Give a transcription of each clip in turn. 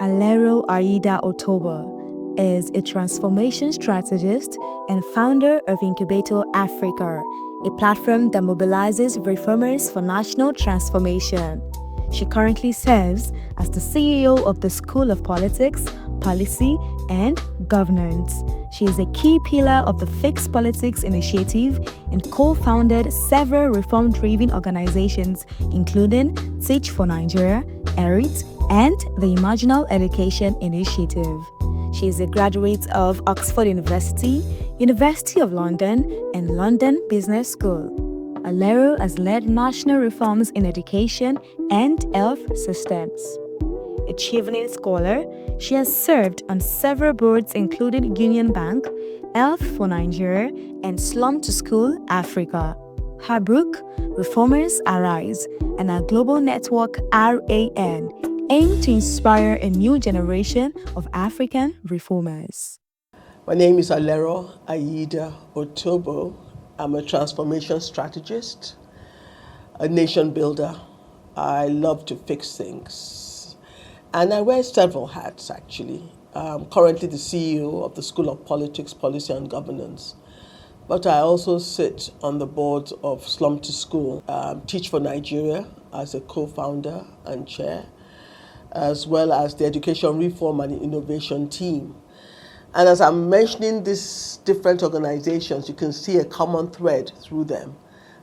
Alero Aida Ottobo is a transformation strategist and founder of Incubator Africa, a platform that mobilizes reformers for national transformation. She currently serves as the CEO of the School of Politics, Policy, and Governance. She is a key pillar of the Fix Politics Initiative and co-founded several reform-driven organizations, including Teach for Nigeria, ERIT, and the Imaginal Education Initiative. She is a graduate of Oxford University, University of London, and London Business School. Alero has led national reforms in education and health systems. A Chevening scholar, she has served on several boards including Union Bank, Health for Nigeria, and Slum to School Africa. Her book, Reformers Arise, and her global network RAN aim to inspire a new generation of African reformers. My name is Alero Aida Ottobo. I'm a transformation strategist, a nation builder. I love to fix things. And I wear several hats, actually. I'm currently the CEO of the School of Politics, Policy and Governance. But I also sit on the boards of Slum to School, Teach for Nigeria as a co-founder and chair, as well as the Education Reform and Innovation team. And as I'm mentioning these different organizations, you can see a common thread through them.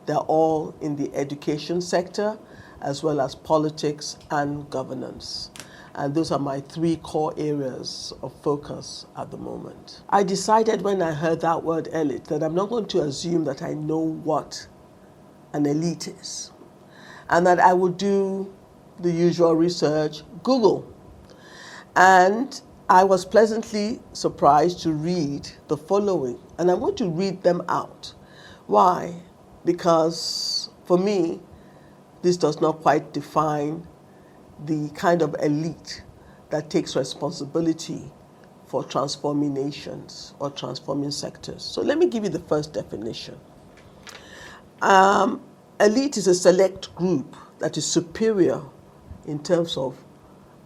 They're all in the education sector, as well as politics and governance. And those are my three core areas of focus at the moment. I decided when I heard that word elite that I'm not going to assume that I know what an elite is, and that I would do the usual research, Google. And I was pleasantly surprised to read the following, and I'm going to read them out. Why? Because for me, this does not quite define the kind of elite that takes responsibility for transforming nations or transforming sectors. So let me give you the first definition. Elite is a select group that is superior in terms of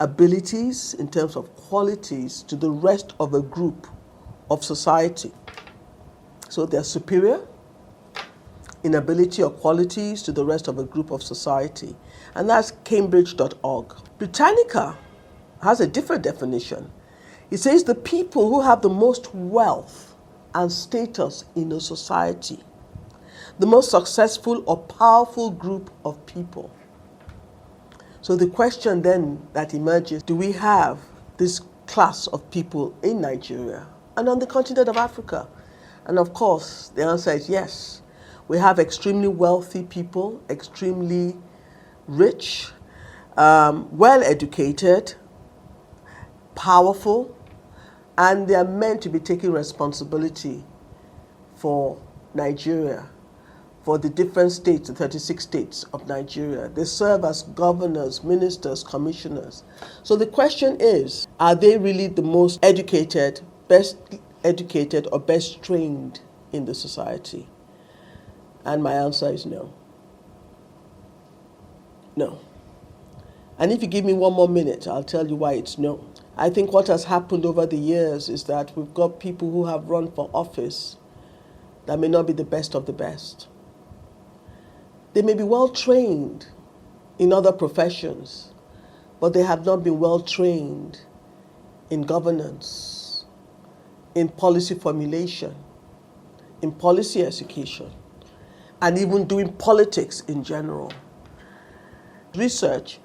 abilities, in terms of qualities to the rest of a group of society. So they're superior in ability or qualities to the rest of a group of society. And that's Cambridge.org. Britannica has a different definition. It says the people who have the most wealth and status in a society, the most successful or powerful group of people. So the question then that emerges, do we have this class of people in Nigeria and on the continent of Africa? And of course, the answer is yes. We have extremely wealthy people, extremely rich, well-educated, powerful, and they are meant to be taking responsibility for Nigeria, for the different states, the 36 states of Nigeria. They serve as governors, ministers, commissioners. So the question is, are they really the most educated, best educated, or best trained in the society? And my answer is no. No. And if you give me one more minute, I'll tell you why it's no. I think what has happened over the years is that we've got people who have run for office that may not be the best of the best. They may be well trained in other professions, but they have not been well trained in governance, in policy formulation, in policy execution, and even doing politics in general. Research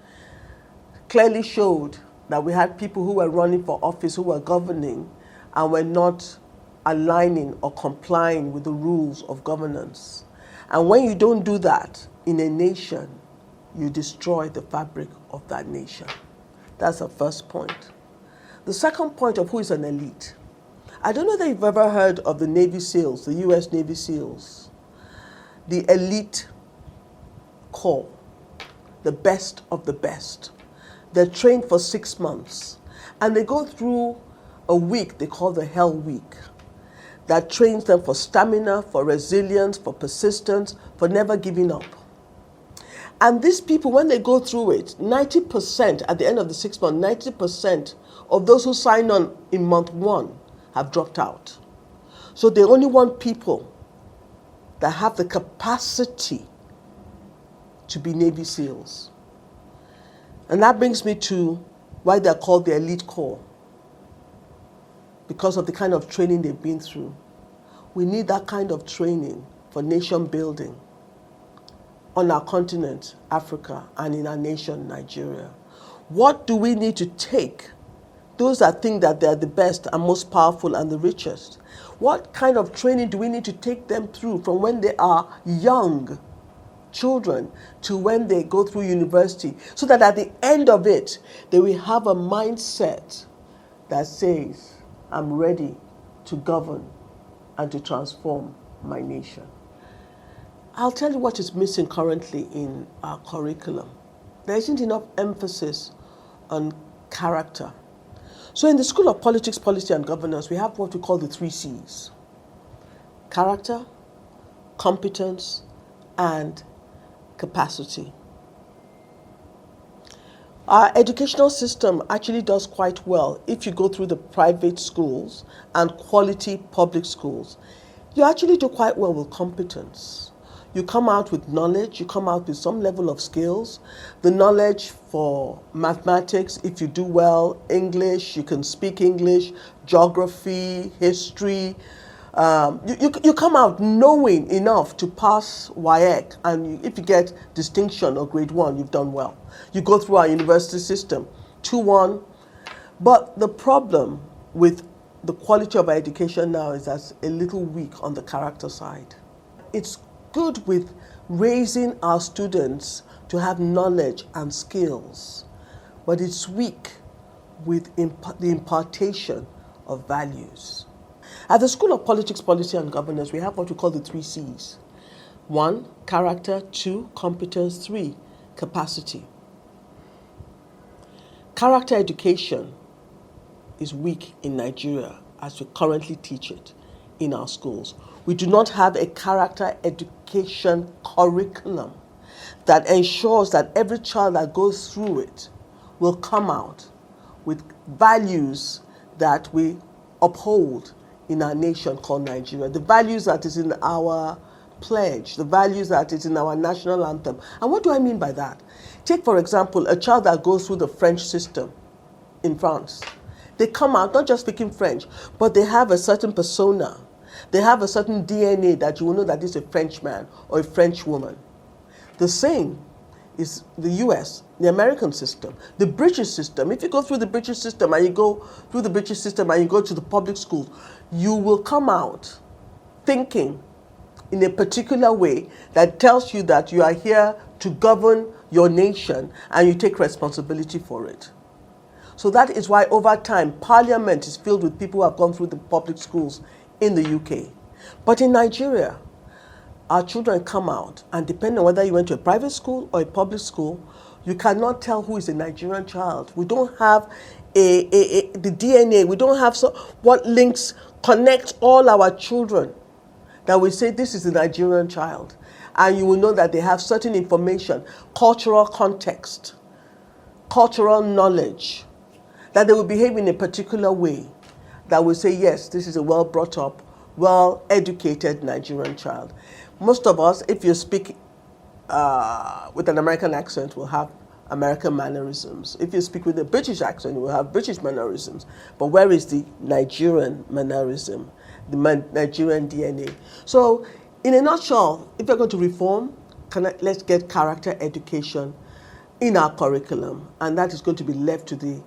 clearly showed that we had people who were running for office, who were governing, and were not aligning or complying with the rules of governance. And when you don't do that in a nation, you destroy the fabric of that nation. That's the first point. The second point of who is an elite. I don't know that you've ever heard of the Navy SEALs, the US Navy SEALs, the elite corps, the best of the best. They're trained for 6 months, and they go through a week they call the Hell Week, that trains them for stamina, for resilience, for persistence, for never giving up. And these people, when they go through it, 90%, at the end of the 6 months, 90% of those who sign on in month 1 have dropped out. So they only want people that have the capacity to be Navy SEALs. And that brings me to why they're called the elite corps, because of the kind of training they've been through. We need that kind of training for nation building on our continent, Africa, and in our nation, Nigeria. What do we need to take those that think that they're the best and most powerful and the richest? What kind of training do we need to take them through from when they are young children to when they go through university, so that at the end of it, they will have a mindset that says, I'm ready to govern and to transform my nation? I'll tell you what is missing currently in our curriculum. There isn't enough emphasis on character. So in the School of Politics, Policy and Governance, we have what we call the 3 C's: character, competence, and capacity. Our educational system actually does quite well if you go through the private schools and quality public schools. You actually do quite well with competence. You come out with knowledge, you come out with some level of skills. The knowledge for mathematics, if you do well, English, you can speak English, geography, history. You come out knowing enough to pass WAEC, and if you get distinction or grade 1, you've done well. You go through our university system, 2-1. But the problem with the quality of our education now is that's a little weak on the character side. It's good with raising our students to have knowledge and skills, but it's weak with the impartation of values. At the School of Politics, Policy and Governance, we have what we call the 3 C's. 1, character. 2, competence. 3, capacity. Character education is weak in Nigeria as we currently teach it in our schools. We do not have a character education curriculum that ensures that every child that goes through it will come out with values that we uphold in our nation called Nigeria, the values that is in our pledge, the values that is in our national anthem. And what do I mean by that? Take, for example, a child that goes through the French system in France. They come out not just speaking French, but they have a certain persona. They have a certain DNA that you will know that this is a Frenchman or a French woman. The same is the US, the American system, the British system. If you go through the British system and you go through the British system and you go to the public schools, you will come out thinking in a particular way that tells you that you are here to govern your nation and you take responsibility for it. So that is why over time, Parliament is filled with people who have gone through the public schools in the UK. But in Nigeria, our children come out, and depending on whether you went to a private school or a public school, you cannot tell who is a Nigerian child. We don't have the DNA. We don't have what links connect all our children that we say this is a Nigerian child. And you will know that they have certain information, cultural context, cultural knowledge, that they will behave in a particular way that will say, yes, this is a well brought up, well educated Nigerian child. Most of us, if you speak with an American accent, will have American mannerisms. If you speak with a British accent, you will have British mannerisms. But where is the Nigerian mannerism, the Nigerian DNA? So, in a nutshell, if you're going to reform, let's get character education in our curriculum, and that is going to be left to the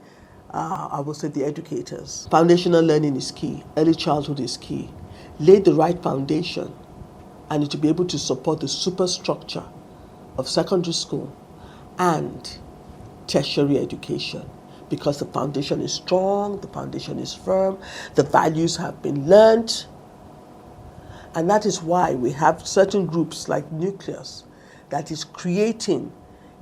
I will say the educators. Foundational learning is key. Early childhood is key. Lay the right foundation, and to be able to support the superstructure of secondary school and tertiary education, because the foundation is strong, the foundation is firm, the values have been learned, and that is why we have certain groups like Nucleus that is creating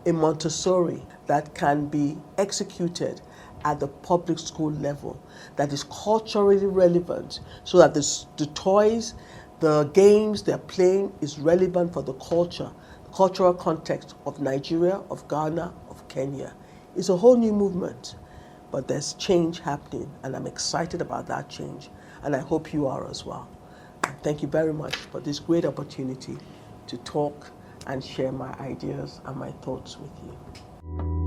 a Montessori that can be executed at the public school level, that is culturally relevant, so that the toys, the games they're playing is relevant for the culture cultural context of Nigeria, of Ghana, of Kenya. It's a whole new movement, but there's change happening, and I'm excited about that change, and I hope you are as well. Thank you very much for this great opportunity to talk and share my ideas and my thoughts with you.